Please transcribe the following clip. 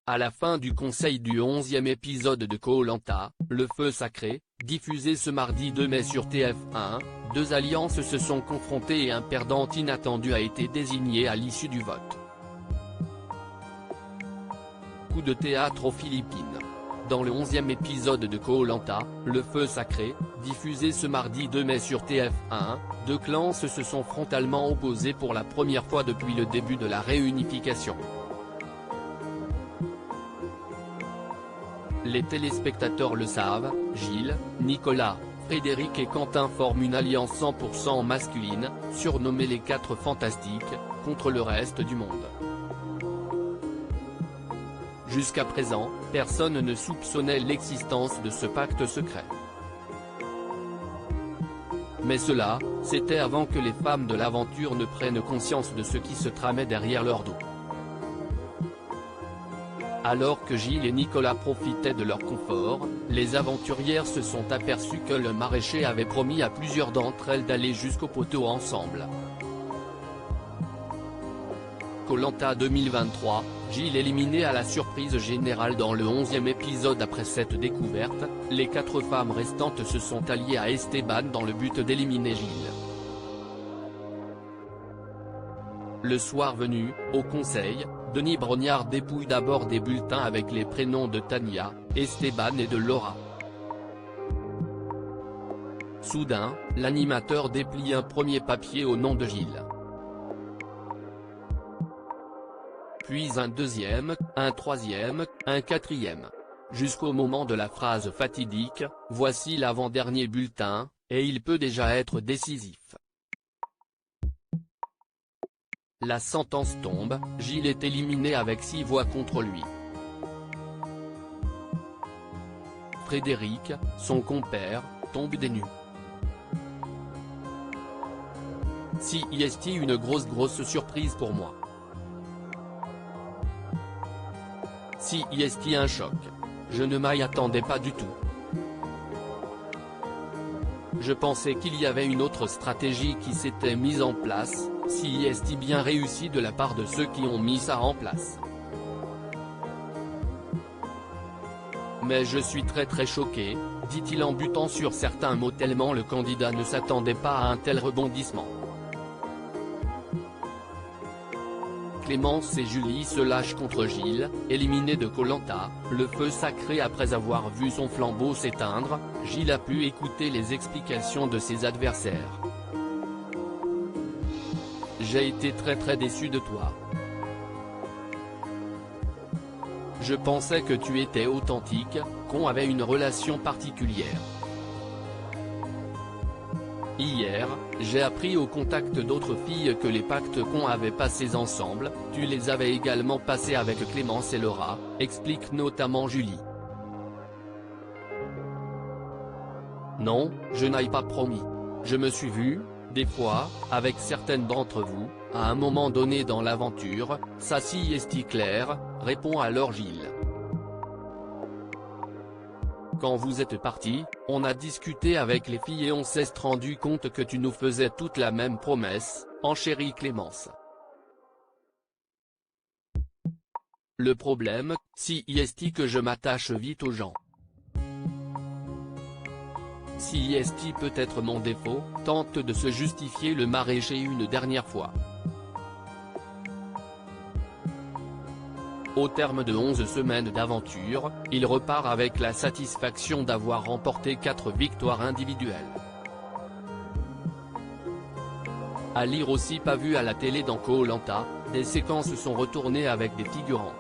À la fin du conseil du 11e épisode de Koh-Lanta, le feu sacré, diffusé ce mardi 2 mai sur TF1, deux alliances se sont confrontées et un perdant inattendu a été désigné à l'issue du vote. Coup de théâtre aux Philippines. Dans le 11e épisode de Koh-Lanta, le feu sacré, diffusé ce mardi 2 mai sur TF1, deux clans se sont frontalement opposés pour la première fois depuis le début de la réunification. Les téléspectateurs le savent, Gilles, Nicolas, Frédéric et Quentin forment une alliance 100% masculine, surnommée les 4 Fantastiques, contre le reste du monde. Jusqu'à présent, personne ne soupçonnait l'existence de ce pacte secret. Mais cela, c'était avant que les femmes de l'aventure ne prennent conscience de ce qui se tramait derrière leur dos. Alors que Gilles et Nicolas profitaient de leur confort, les aventurières se sont aperçues que le maraîcher avait promis à plusieurs d'entre elles d'aller jusqu'au poteau ensemble. Koh-Lanta 2023, Gilles éliminé à la surprise générale dans le 11e épisode. Après cette découverte, les 4 femmes restantes se sont alliées à Esteban dans le but d'éliminer Gilles. Le soir venu, au conseil, Denis Brognard dépouille d'abord des bulletins avec les prénoms de Tania, Esteban et de Laura. Soudain, l'animateur déplie un premier papier au nom de Gilles. Puis un deuxième, un troisième, un quatrième. Jusqu'au moment de la phrase fatidique, « Voici l'avant-dernier bulletin, et il peut déjà être décisif ». La sentence tombe, Gilles est éliminé avec 6 voix contre lui. Frédéric, son compère, tombe des nues. Si est une grosse surprise pour moi. Si est un choc. Je ne m'y attendais pas du tout. Je pensais qu'il y avait une autre stratégie qui s'était mise en place, si est bien réussi de la part de ceux qui ont mis ça en place. Mais je suis très choqué, dit-il en butant sur certains mots tellement le candidat ne s'attendait pas à un tel rebondissement. Clémence et Julie se lâchent contre Gilles, éliminé de Koh-Lanta, le feu sacré. Après avoir vu son flambeau s'éteindre, Gilles a pu écouter les explications de ses adversaires. J'ai été très déçu de toi. Je pensais que tu étais authentique, qu'on avait une relation particulière. Hier, j'ai appris au contact d'autres filles que les pactes qu'on avait passés ensemble, tu les avais également passés avec Clémence et Laura, explique notamment Julie. Non, je n'ai pas promis. Je me suis vu, des fois, avec certaines d'entre vous, à un moment donné dans l'aventure, ça si est clair, répond alors Gilles. Quand vous êtes partis, on a discuté avec les filles et on s'est rendu compte que tu nous faisais toutes la même promesse, enchérit Clémence. Le problème, si est que je m'attache vite aux gens. Si est peut être mon défaut, tente de se justifier le maraîcher une dernière fois. Au terme de 11 semaines d'aventure, il repart avec la satisfaction d'avoir remporté 4 victoires individuelles. À lire aussi. Pas vu à la télé dans Koh-Lanta, des séquences sont retournées avec des figurants.